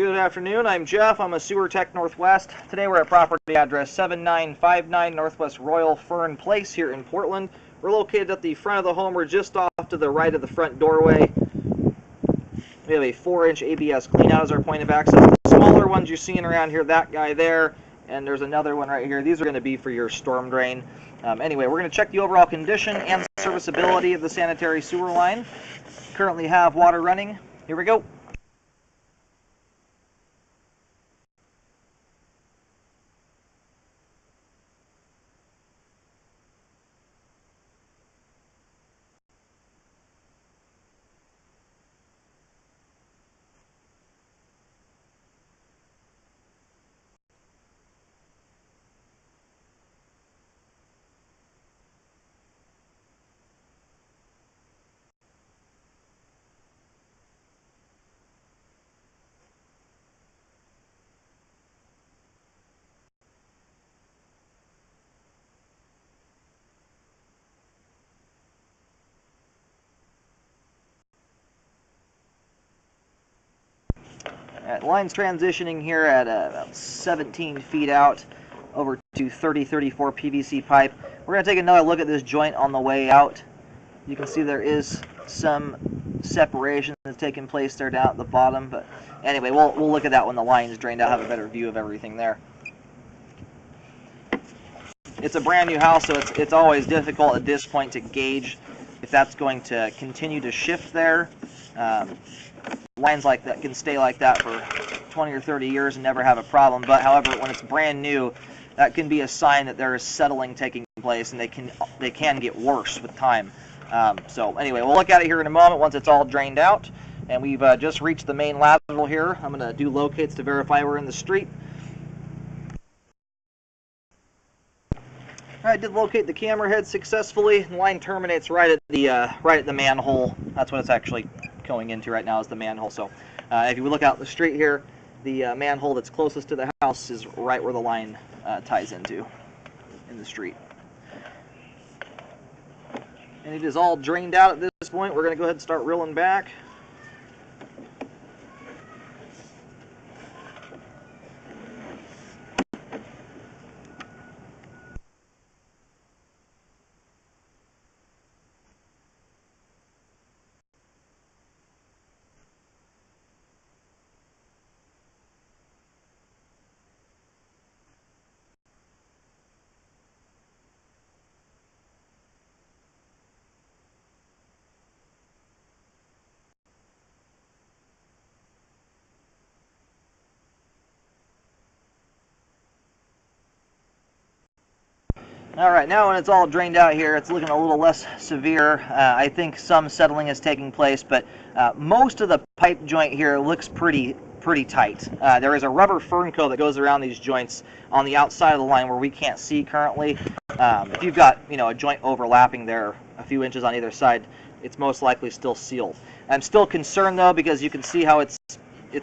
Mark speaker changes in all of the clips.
Speaker 1: Good afternoon, I'm Jeff. I'm a sewer tech Northwest. Today we're at property address 7959 Northwest Royal Fern Place here in Portland. We're located at the front of the home. We're just off to the right of the front doorway. We have a 4-inch ABS cleanout as our point of access. The smaller ones you're seeing around here, that guy there, and there's another one right here. These are going to be for your storm drain. Anyway, we're going to check the overall condition and serviceability of the sanitary sewer line. Currently have water running. Here we go. Line's transitioning here at about 17 feet out over to 3034 PVC pipe. We're going to take another look at this joint on the way out. You can see there is some separation that's taking place there down at the bottom, but anyway, we'll look at that when the line's drained out, have a better view of everything there. It's a brand new house, so it's always difficult at this point to gauge if that's going to continue to shift there. Lines like that can stay like that for 20 or 30 years and never have a problem, but however, when it's brand new, that can be a sign that there is settling taking place, and they can get worse with time. So anyway, we'll look at it here in a moment once it's all drained out, and we've just reached the main lateral here. I'm going to do locates to verify we're in the street. I did locate the camera head successfully. The line terminates right at the manhole. That's what it's actually going into right now, is the manhole. So if you look out the street here, the manhole that's closest to the house is right where the line ties into in the street. And it is all drained out at this point. We're going to go ahead and start reeling back. Alright, now when it's all drained out here, it's looking a little less severe. I think some settling is taking place, but most of the pipe joint here looks pretty tight. There is a rubber fern coat that goes around these joints on the outside of the line where we can't see currently. If you've got a joint overlapping there a few inches on either side, it's most likely still sealed. I'm still concerned though, because you can see how it's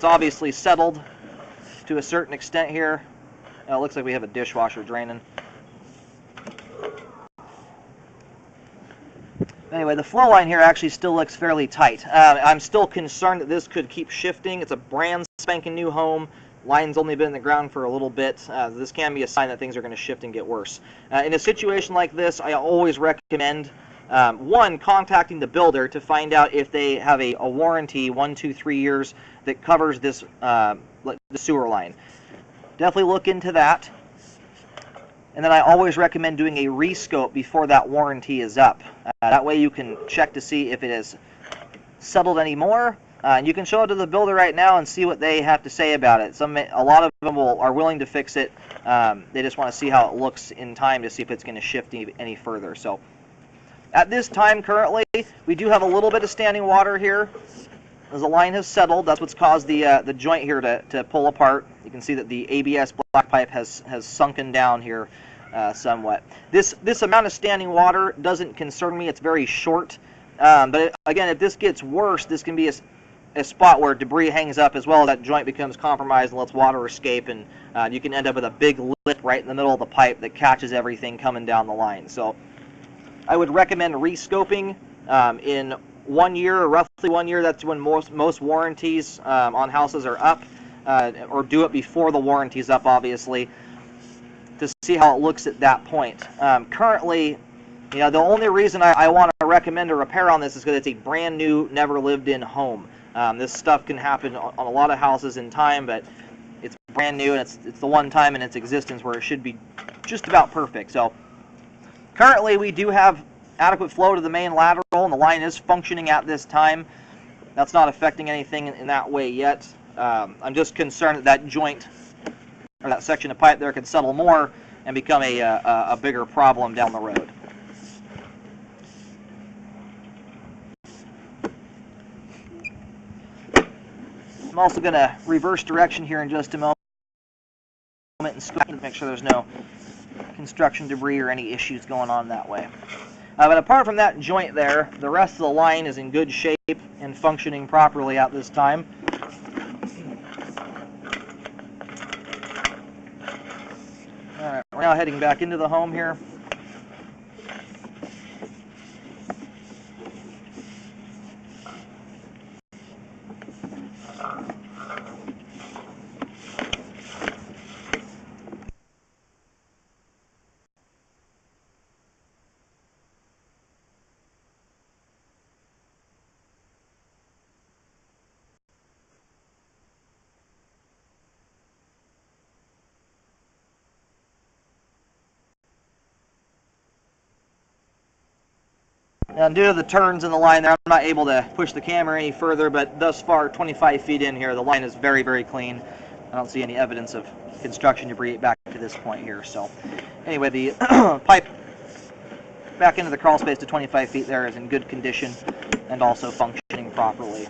Speaker 1: obviously settled to a certain extent here. It looks like we have a dishwasher draining. Anyway, the flow line here actually still looks fairly tight. I'm still concerned that this could keep shifting. It's a brand spanking new home. Line's only been in the ground for a little bit. This can be a sign that things are going to shift and get worse. In a situation like this, I always recommend, one, contacting the builder to find out if they have a warranty, 1, 2, 3 years, that covers this the sewer line. Definitely look into that. And then I always recommend doing a rescope before that warranty is up. That way you can check to see if it has settled anymore. And you can show it to the builder right now and see what they have to say about it. A lot of them are willing to fix it. They just want to see how it looks in time to see if it's going to shift any further. So at this time currently, we do have a little bit of standing water here. As the line has settled, that's what's caused the joint here to pull apart. You can see that the ABS black pipe has sunken down here somewhat. This amount of standing water doesn't concern me. It's very short. But again, if this gets worse, this can be a spot where debris hangs up, as well as that joint becomes compromised and lets water escape, and you can end up with a big lip right in the middle of the pipe that catches everything coming down the line. So I would recommend rescoping in 1 year, or roughly 1 year. That's when most warranties on houses are up. or do it before the warranty's up, obviously, to see how it looks at that point. Currently, you know, the only reason I want to recommend a repair on this is because it's a brand new, never lived in home. This stuff can happen on a lot of houses in time, but it's brand new, and it's the one time in its existence where it should be just about perfect. So currently we do have adequate flow to the main lateral, and the line is functioning at this time. That's not affecting anything in that way yet. I'm just concerned that that joint, or that section of pipe there, could settle more and become a bigger problem down the road. I'm also going to reverse direction here in just a moment and scope to make sure there's no construction debris or any issues going on that way. But apart from that joint there, the rest of the line is in good shape and functioning properly at this time. Alright, we're now heading back into the home here. Now, due to the turns in the line there, I'm not able to push the camera any further, but thus far, 25 feet in here, the line is very, very clean. I don't see any evidence of construction debris back to this point here. So anyway, the pipe back into the crawl space to 25 feet there is in good condition and also functioning properly.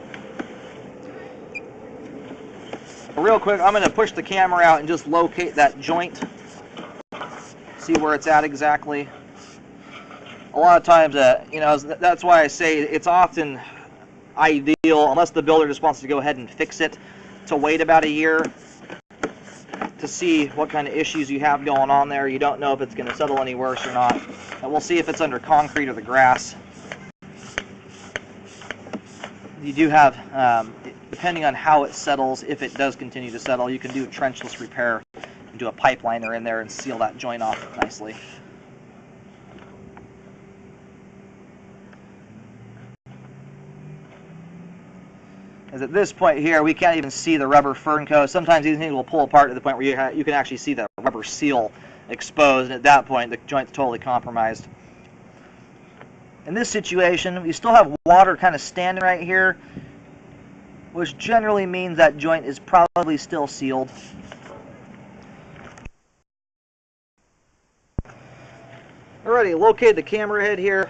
Speaker 1: Real quick, I'm going to push the camera out and just locate that joint, see where it's at exactly. A lot of times, you know, that's why I say it's often ideal, unless the builder just wants to go ahead and fix it, to wait about a year to see what kind of issues you have going on there. You don't know if it's going to settle any worse or not. And we'll see if it's under concrete or the grass. You do have, depending on how it settles, if it does continue to settle, you can do a trenchless repair and do a pipe liner in there and seal that joint off nicely. As at this point here, we can't even see the rubber fern coat. Sometimes these things will pull apart to the point where you can actually see the rubber seal exposed, and at that point, the joint's totally compromised. In this situation, we still have water kind of standing right here, which generally means that joint is probably still sealed. Alrighty, located the camera head here.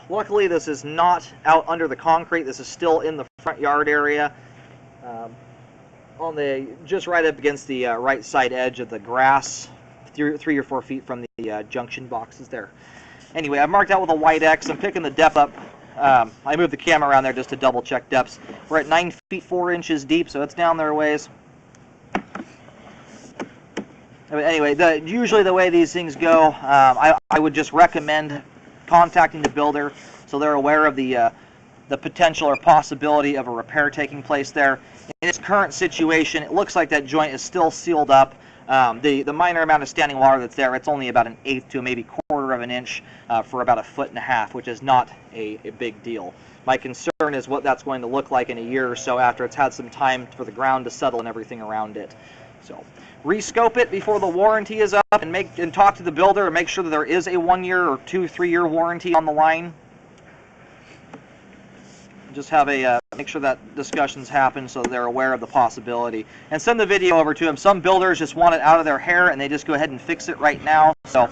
Speaker 1: Luckily, this is not out under the concrete. This is still in the front yard area, on the just right up against the right side edge of the grass, 3 or 4 feet from the junction boxes there. Anyway, I've marked out with a white X. I'm picking the depth up. I moved the camera around there just to double check depths. We're at 9 feet 4 inches deep, so it's down there a ways. Anyway, usually the way these things go, I would just recommend contacting the builder so they're aware of the potential or possibility of a repair taking place there. In its current situation, it looks like that joint is still sealed up. The minor amount of standing water that's there, it's only about 1/8 to maybe 1/4 of an inch for about 1.5 feet, which is not a big deal. My concern is what that's going to look like in a year or so after it's had some time for the ground to settle and everything around it. So rescope it before the warranty is up, and talk to the builder and make sure that there is a 1-year or 2, 3-year warranty on the line. Just have make sure that discussions happen so they're aware of the possibility, and send the video over to them. Some builders just want it out of their hair and they just go ahead and fix it right now. So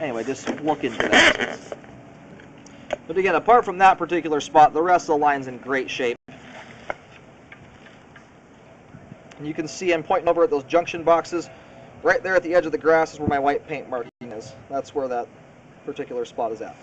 Speaker 1: anyway, just look into that. But again, apart from that particular spot, the rest of the line's in great shape. And you can see I'm pointing over at those junction boxes. Right there at the edge of the grass is where my white paint marking is. That's where that particular spot is at.